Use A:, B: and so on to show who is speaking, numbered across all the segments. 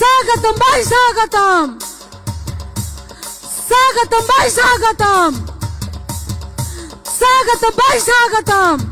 A: स्वागतम भाई स्वागतम, स्वागतम भाई स्वागतम, स्वागतम भाई स्वागतम।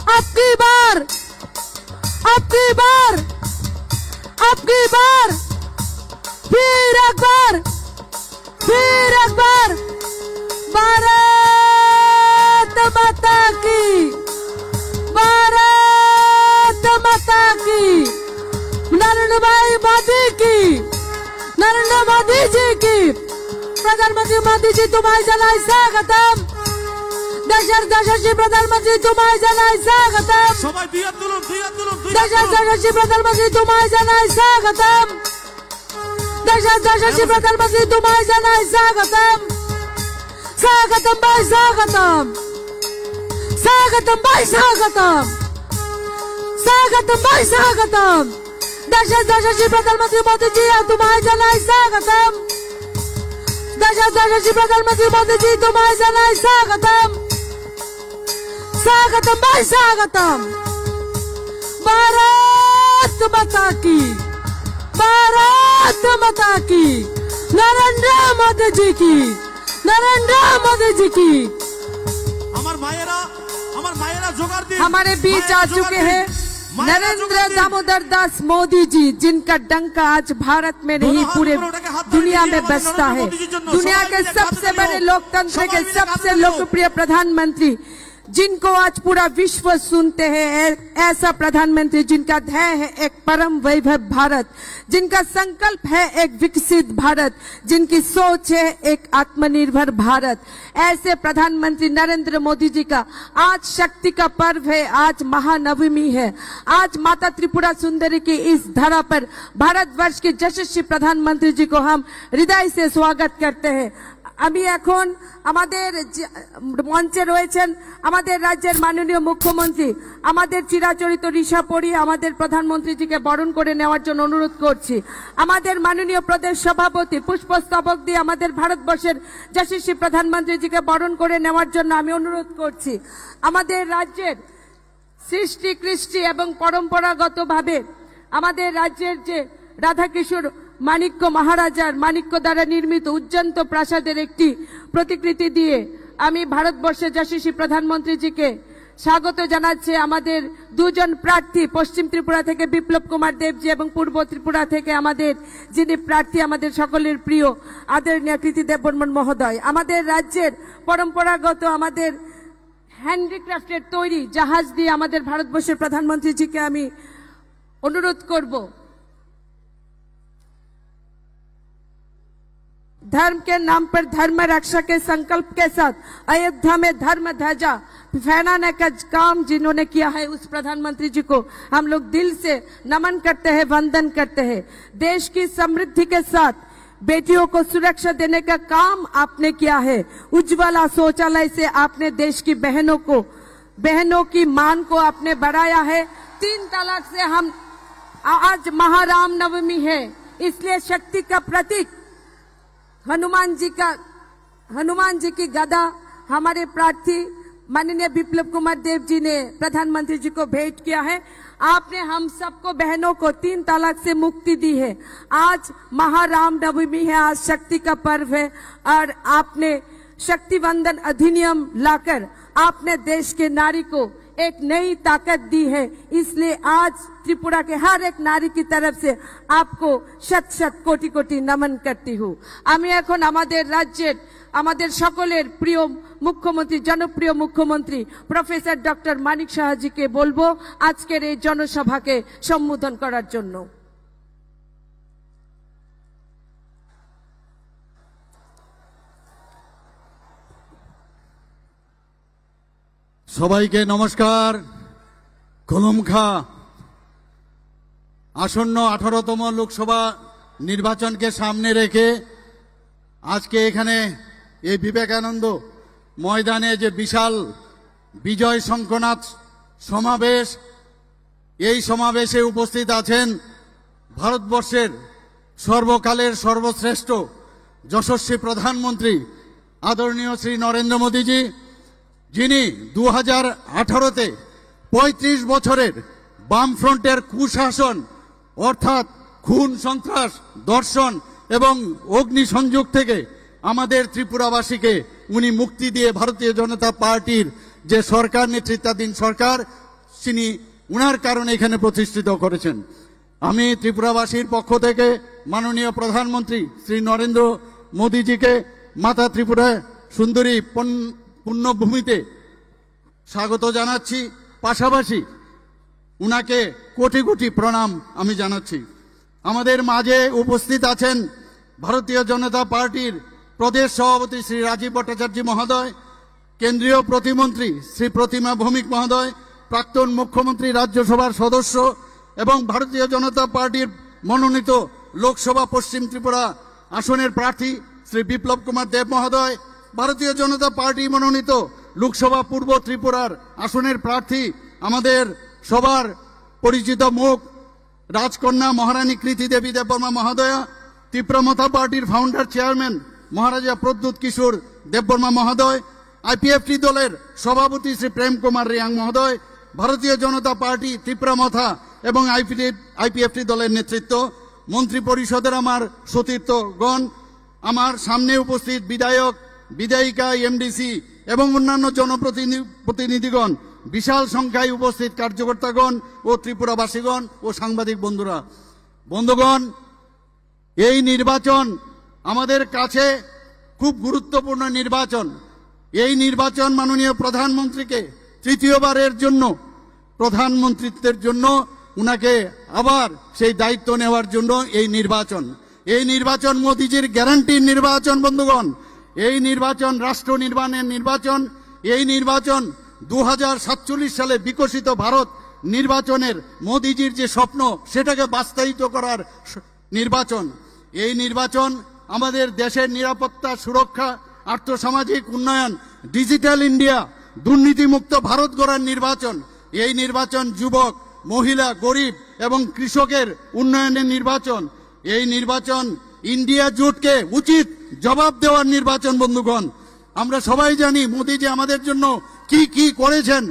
A: आपकी बार, आपकी बार, आपकी बार, फिर एक बार, फिर एक बार। भारत माता की, भारत माता की, नरेंद्र भाई मोदी की, नरेंद्र मोदी जी की, प्रधानमंत्री मोदी जी तुम्हारे जनाय स्वागतम। देशर प्रधानमंत्री तुम्हारे जनाय स्वागतम। देशर प्रधानमंत्री तुम्हारे जनाय स्वागतम। देशर प्रधानमंत्री तुम्हारे जनाय स्वागतम। स्वागतम भाई स्वागतम, स्वागतम भाई स्वागतम, स्वागतम भाई स्वागतम। देशर प्रधानमंत्री मोदी जी तुम्हारे जनाय स्वागतम। देशर प्रधानमंत्री मोदी जी तुम्हारे जनाय स्वागतम। स्वागतम भाई स्वागतम। भारत माता की, भारत माता की, नरेंद्र मोदी जी की, नरेंद्र मोदी जी की। हमारे बीच आ चुके हैं नरेंद्र दामोदर दास मोदी जी, जिनका डंका आज भारत में नहीं पूरे दुनिया में बजता है। दुनिया के सबसे बड़े लोकतंत्र के सबसे लोकप्रिय प्रधानमंत्री, जिनको आज पूरा विश्व सुनते हैं, ऐसा प्रधानमंत्री जिनका ध्येय है एक परम वैभव भारत, जिनका संकल्प है एक विकसित भारत, जिनकी सोच है एक आत्मनिर्भर भारत। ऐसे प्रधानमंत्री नरेंद्र मोदी जी का आज शक्ति का पर्व है, आज महानवमी है। आज माता त्रिपुरा सुंदरी की इस धरा पर भारतवर्ष के यशस्वी प्रधानमंत्री जी को हम हृदय से स्वागत करते हैं। আমি এখন আমাদের মঞ্চে রয়েছেন আমাদের রাজ্যের মাননীয় মুখ্যমন্ত্রী, আমাদের চিরাচরিত ঋষা পরি আমাদের প্রধানমন্ত্রীজিকে বরণ করে নেওয়ার জন্য অনুরোধ করছি। আমাদের মাননীয় প্রদেশ সভাপতি পুষ্পস্তবক দিয়ে আমাদের ভারতবর্ষের যশস্বী প্রধানমন্ত্রীজিকে বরণ করে নেওয়ার জন্য আমি অনুরোধ করছি। আমাদের রাজ্যের সৃষ্টি কৃষ্টি এবং পরম্পরাগতভাবে আমাদের রাজ্যের যে রাধাকিশোর মানিক্য মহারাজার মানিক্য দ্বারা নির্মিত উজ্জন্ত প্রাসাদের একটি প্রতিকৃতি দিয়ে আমি ভারতবর্ষের যশস্বী প্রধানমন্ত্রীজিকে স্বাগত জানাচ্ছি। আমাদের দুজন প্রার্থী, পশ্চিম ত্রিপুরা থেকে বিপ্লব কুমার দেবজি এবং পূর্ব ত্রিপুরা থেকে আমাদের যিনি প্রার্থী আমাদের সকলের প্রিয় আদরণীয় কৃতি দেব বর্মন মহোদয়। আমাদের রাজ্যের পরম্পরাগত আমাদের হ্যান্ডিক্রাফটের তৈরি জাহাজ দিয়ে আমাদের ভারতবর্ষের প্রধানমন্ত্রীজিকে আমি অনুরোধ করব। धर्म के नाम पर धर्म रक्षा के संकल्प के साथ अयोध्या में धर्म ध्वजा फहराने का काम जिन्होंने किया है, उस प्रधानमंत्री जी को हम लोग दिल से नमन करते हैं, वंदन करते हैं। देश की समृद्धि के साथ बेटियों को सुरक्षा देने का काम आपने किया है। उज्ज्वला शौचालय से आपने देश की बहनों की मान को आपने बढ़ाया है। 3 तलाक से हम आज महाराम नवमी है, इसलिए शक्ति का प्रतीक हनुमान जी की गदा हमारे प्रार्थी माननीय विप्लव कुमार देव जी ने प्रधानमंत्री जी को भेंट किया है। आपने हम सबको बहनों को 3 तलाक से मुक्ति दी है। आज महाराम नवमी है, आज शक्ति का पर्व है और आपने शक्ति वंदन अधिनियम लाकर आपने देश के नारी को एक नई ताकत दी है। इसलिए आज त्रिपुरा के हर एक नारी की तरफ से आपको शत शत कोटि कोटि नमन करती हूँ। আমি এখন আমাদের রাজ্যের আমাদের সকলের প্রিয় মুখ্যমন্ত্রী, জনপ্রিয় মুখ্যমন্ত্রী প্রফেসর ডক্টর মানিক সাহাজিকে বলবো আজকের এই জনসভাকে সম্বোধন করার জন্য।
B: সবাইকে নমস্কার। খুলুমখা। আসন্ন 18তম লোকসভা নির্বাচনকে সামনে রেখে আজকে এখানে এই বিবেকানন্দ ময়দানে যে বিশাল বিজয় শঙ্খনাথ সমাবেশ, এই সমাবেশে উপস্থিত আছেন ভারতবর্ষের সর্বকালের সর্বশ্রেষ্ঠ যশস্বী প্রধানমন্ত্রী আদরণীয় শ্রী নরেন্দ্র মোদীজি, যিনি 2018-তে 35 বছরের বামফ্রন্টের কুশাসন অর্থাৎ খুন, সন্ত্রাস, দর্শন এবং অগ্নিসংযোগ থেকে আমাদের ত্রিপুরাবাসীকে উনি মুক্তি দিয়ে ভারতীয় জনতা পার্টির যে সরকার, নেতৃত্বাধীন সরকার, তিনি উনার কারণে এখানে প্রতিষ্ঠিত করেছেন। আমি ত্রিপুরাবাসীর পক্ষ থেকে মাননীয় প্রধানমন্ত্রী শ্রী নরেন্দ্র মোদীজিকে মাতা ত্রিপুরা সুন্দরী পুণ্যভূমিতে স্বাগত জানাচ্ছি। পাশাপাশি উনাকে কোটি কোটি প্রণাম আমি জানাচ্ছি। আমাদের মাঝে উপস্থিত আছেন ভারতীয় জনতা পার্টির প্রদেশ সভাপতি শ্রী রাজীব ভট্টাচার্য মহোদয়, কেন্দ্রীয় প্রতিমন্ত্রী শ্রী প্রতিমা ভৌমিক মহোদয়, প্রাক্তন মুখ্যমন্ত্রী, রাজ্যসভার সদস্য এবং ভারতীয় জনতা পার্টির মনোনীত লোকসভা পশ্চিম ত্রিপুরা আসনের প্রার্থী শ্রী বিপ্লব কুমার দেব মহোদয়, ভারতীয় জনতা পার্টি মনোনীত লোকসভা পূর্ব ত্রিপুরার আসনের প্রার্থী আমাদের সবার পরিচিত মুখ রাজকন্যা মহারানী কৃতি দেবী দেববর্মা মহোদয়া, তীব্রমথা পার্টির ফাউন্ডার চেয়ারম্যান মহারাজা প্রদ্যুৎ কিশোর দেববর্মা মহোদয়, আইপিএফটি দলের সভাপতি শ্রী প্রেম কুমার রিয়াং মহোদয়, ভারতীয় জনতা পার্টি তীব্রমথা এবং আইপিএফটি দলের নেতৃত্ব, মন্ত্রী পরিষদের আমার সতীর্থগণ, আমার সামনে উপস্থিত বিধায়ক, বিধায়িকা, এমডিসি এবং অন্যান্য জনপ্রতিনিধিগণ, বিশাল সংখ্যায় উপস্থিত কার্যকর্তাগণ ও ত্রিপুরাবাসীগণ ও সাংবাদিক বন্ধুগণ, এই নির্বাচন আমাদের কাছে খুব গুরুত্বপূর্ণ নির্বাচন। এই নির্বাচন মাননীয় প্রধানমন্ত্রীকে তৃতীয়বারের জন্য প্রধানমন্ত্রিত্বের জন্য উনাকে আবার সেই দায়িত্ব নেওয়ার জন্য এই নির্বাচন মোদিজির গ্যারান্টির নির্বাচন। বন্ধুগণ, এই নির্বাচন রাষ্ট্র নির্মাণের নির্বাচন। এই নির্বাচন 2047 সালে বিকশিত ভারত নির্বাচনের মোদিজির যে স্বপ্ন সেটাকে বাস্তবায়িত করার নির্বাচন। এই নির্বাচন আমাদের দেশের নিরাপত্তা, সুরক্ষা, আর্থসামাজিক উন্নয়ন, ডিজিটাল ইন্ডিয়া, দুর্নীতিমুক্ত ভারত গড়ার নির্বাচন। এই নির্বাচন যুবক, মহিলা, গরিব এবং কৃষকের উন্নয়নের নির্বাচন। এই নির্বাচন ইন্ডিয়া জোটকে উচিত জবাব দেওয়ার নির্বাচন। বন্ধুগণ, আমরা সবাই জানি মোদিজি আমাদের জন্য কি কি করেছেন।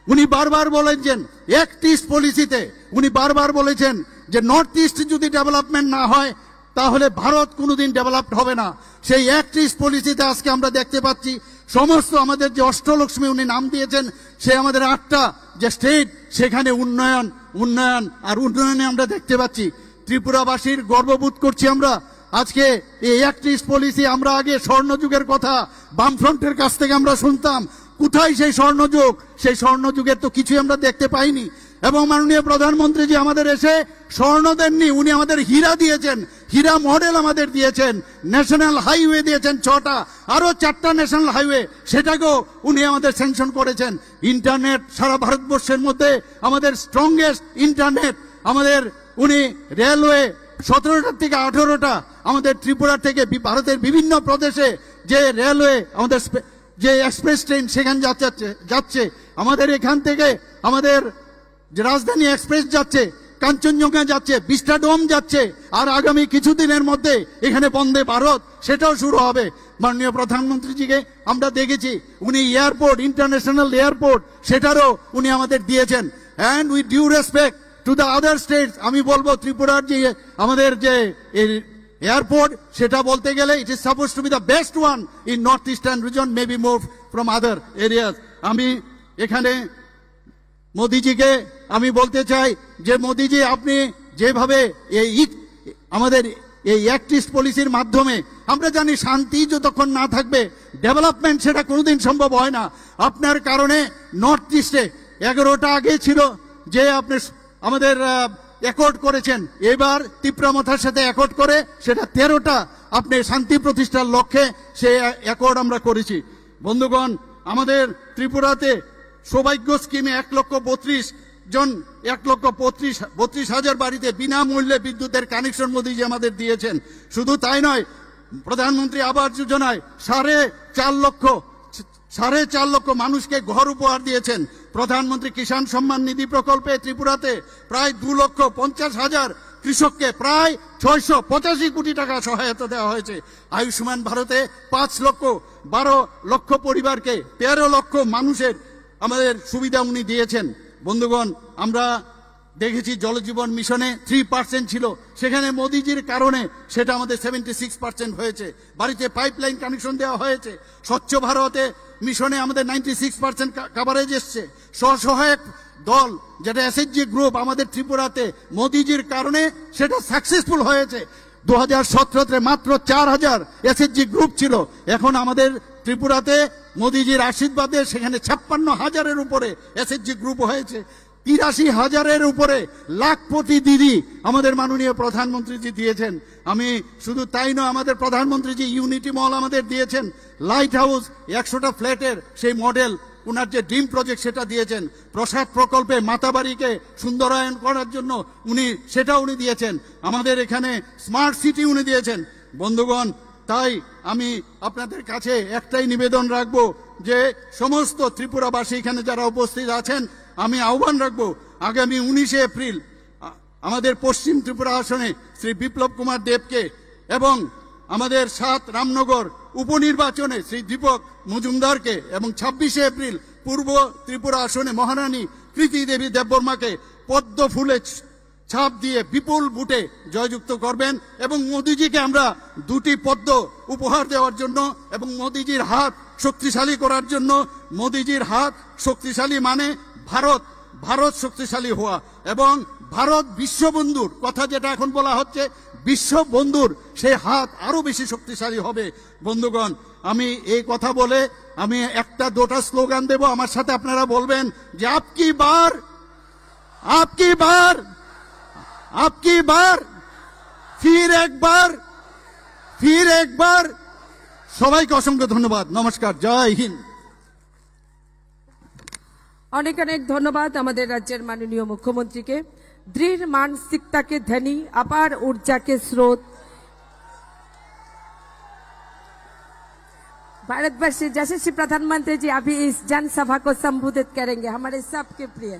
B: উনি বারবার বলেছেন অ্যাক্ট ইস্ট পলিসিতে, উনি বারবার বলেছেন যে নর্থ ইস্ট যদি ডেভেলপমেন্ট না হয় তাহলে ভারত কোনোদিন ডেভেলপড হবে না। সেই অ্যাক্ট ইস্ট পলিসিতে আজকে আমরা দেখতে পাচ্ছি সমস্ত আমাদের যে অষ্টলক্ষ্মী উনি নাম দিয়েছেন, সে আমাদের 8টা যে স্টেট, সেখানে উন্নয়ন উন্নয়ন আর উন্নয়নে আমরা দেখতে পাচ্ছি। ত্রিপুরাবাসীর গর্ববোধ করছি আমরা আজকে এই অ্যাক্ট ইস্ট পলিসি। আমরা আগে স্বর্ণযুগের কথা বামফ্রন্টের কাছ থেকে আমরা শুনতাম, কোথায় সেই স্বর্ণযুগ? সেই স্বর্ণযুগের তো কিছুই আমরা দেখতে পাইনি। এবং মাননীয় প্রধানমন্ত্রী জি আমাদের এসে স্বর্ণ দেননি, উনি আমাদের হীরা দিয়েছেন, হীরা মডেল আমাদের দিয়েছেন, ন্যাশনাল হাইওয়ে দিয়েছেন 6টা, আরো 4টা ন্যাশনাল হাইওয়ে সেটাকেও উনি আমাদের স্যাংশন করেছেন। ইন্টারনেট সারা ভারতবর্ষের মধ্যে আমাদের স্ট্রংগেস্ট ইন্টারনেট আমাদের উনি রেলওয়ে 17টা থেকে 18টা আমাদের ত্রিপুরা থেকে ভারতের বিভিন্ন প্রদেশে যে রেলওয়ে আমাদের যে এক্সপ্রেস ট্রেন সেখানে যাচ্ছে আমাদের এখান থেকে আমাদের যে রাজধানী এক্সপ্রেস যাচ্ছে, কাঞ্চনজঙ্ঘা যাচ্ছে, বিস্টাডোম যাচ্ছে, আর আগামী কিছুদিনের মধ্যে এখানে বন্দে ভারত সেটাও শুরু হবে। মাননীয় প্রধানমন্ত্রীজিকে আমরা দেখেছি উনি এয়ারপোর্ট, ইন্টারন্যাশনাল এয়ারপোর্ট সেটারও উনি আমাদের দিয়েছেন। And with due respect to the other states, আমি বলবো ত্রিপুরার যে আমাদের যে এয়ারপোর্ট সেটা বলতে গেলে it is suppose two B the best one in north eastern reason, maybe move from other areas. আমি এখানে মোদিজিকে আমি বলতে চাই যে মোদিজি, আপনি যেভাবে আমাদের এই অ্যাক্ট ইস্ট পলিসির মাধ্যমে আমরা জানি শান্তি যতক্ষণ না থাকবে ডেভেলপমেন্ট সেটা কোনোদিন সম্ভব হয় না। আপনার কারণে নর্থ ইস্টে 11টা আগে ছিল যে আপনি আমাদের অ্যাকর্ড করেছেন, এবার তীব্রমথার সাথে অ্যাকর্ড করে সেটা 13টা আপনি শান্তি প্রতিষ্ঠার লক্ষ্যে সে অ্যাকর্ড আমরা করেছি। বন্ধুগণ, আমাদের ত্রিপুরাতে সৌভাগ্য স্কিমে 1,32,000 বাড়িতে বিনামূল্যে বিদ্যুতের কানেকশন মোদিজি আমাদের দিয়েছেন। শুধু তাই নয়, প্রধানমন্ত্রী আবাস যোজনায় 4.5 লক্ষ মানুষকে ঘর উপহার দিয়েছেন। প্রধানমন্ত্রী কিষাণ সম্মান নিধি প্রকল্পে ত্রিপুরাতে প্রায় 2,50,000 কৃষককে প্রায় 685 কোটি টাকা সহায়তা দেওয়া হয়েছে। আয়ুষ্মান ভারতে 5,12 লক্ষ পরিবারকে 13 লক্ষ মানুষের আমাদের সুবিধা উনি দিয়েছেন। বন্ধুগণ, আমরা দেখেছি জলজীবন মিশনে 3% ছিল, সেখানে মোদিজির কারণে সেটা আমাদের 76% হয়েছে। বাড়িতে পাইপলাইন কানেকশন দেওয়া হয়েছে। স্বচ্ছ ভারতে মিশনে আমাদের 96% কাভারেজ এসছে। স্বসহায়ক দল যেটা এসএইচজি গ্রুপ আমাদের ত্রিপুরাতে মোদিজির কারণে সেটা সাকসেসফুল হয়েছে। 2017-তে মাত্র 4000 এসএইচজি গ্রুপ ছিল, এখন আমাদের ত্রিপুরাতে মোদিজির আশীর্বাদে সেখানে 56,000-এর উপরে এসএইচজি গ্রুপ হয়েছে। 83,000-এর উপরে লাখপতি দিদি আমাদের মাননীয় প্রধানমন্ত্রীজি দিয়েছেন। আমি শুধু তাই নয়, আমাদের প্রধানমন্ত্রীজি ইউনিটি মল আমাদের দিয়েছেন, লাইট হাউস 100টা ফ্ল্যাটের সেই মডেল উনার যে ড্রিম প্রজেক্ট সেটা দিয়েছেন। প্রসাদ প্রকল্পে মাতাবাড়িকে সুন্দরায়ন করার জন্য সেটা উনি দিয়েছেন। আমাদের এখানে স্মার্ট সিটি উনি দিয়েছেন। বন্ধুগণ, তাই আমি আপনাদের কাছে একটাই নিবেদন রাখবো যে সমস্ত ত্রিপুরাবাসী এখানে যারা উপস্থিত আছেন, আমি আহ্বান রাখবো আগামী 19শে এপ্রিল আমাদের পশ্চিম ত্রিপুরা আসনে শ্রী বিপ্লব কুমার দেবকে এবং আমাদের 7 রামনগর উপনির্বাচনে শ্রী দীপক মজুমদারকে এবং 26শে এপ্রিল পূর্ব ত্রিপুরা আসনে মহারানী কৃতি দেবী দেববর্মাকে পদ্ম ফুলে ছাপ দিয়ে বিপুল ভোটে জয়যুক্ত করবেন এবং মোদিজিকে আমরা 2টি পদ্ম উপহার দেওয়ার জন্য এবং মোদিজির হাত শক্তিশালী করার জন্য। মোদিজির হাত শক্তিশালী মানে ভারত শক্তিশালী হওয়া এবং ভারত বিশ্ববন্ধুর কথা যেটা এখন বলা হচ্ছে, বিশ্ববন্ধুর সেই হাত আরো বেশি শক্তিশালী হবে। বন্ধুগণ, আমি এই কথা বলে আমি 1-2টা স্লোগান দেব, আমার সাথে আপনারা বলবেন যে আপকি বার আপকি বার আপকি বার ফির একবার। সবাইকে অসংখ্য ধন্যবাদ। নমস্কার, জয় হিন্দ।
A: অনেক অনেক ধন্যবাদ আমাদের রাজ্যের মাননীয় মুখ্যমন্ত্রীকে। दृढ़ मानसिकता के धनी, अपार ऊर्जा के स्रोत, भारतवर्ष जैसे श्री प्रधानमंत्री जी अभी इस जनसभा को संबोधित करेंगे, हमारे सबके प्रिय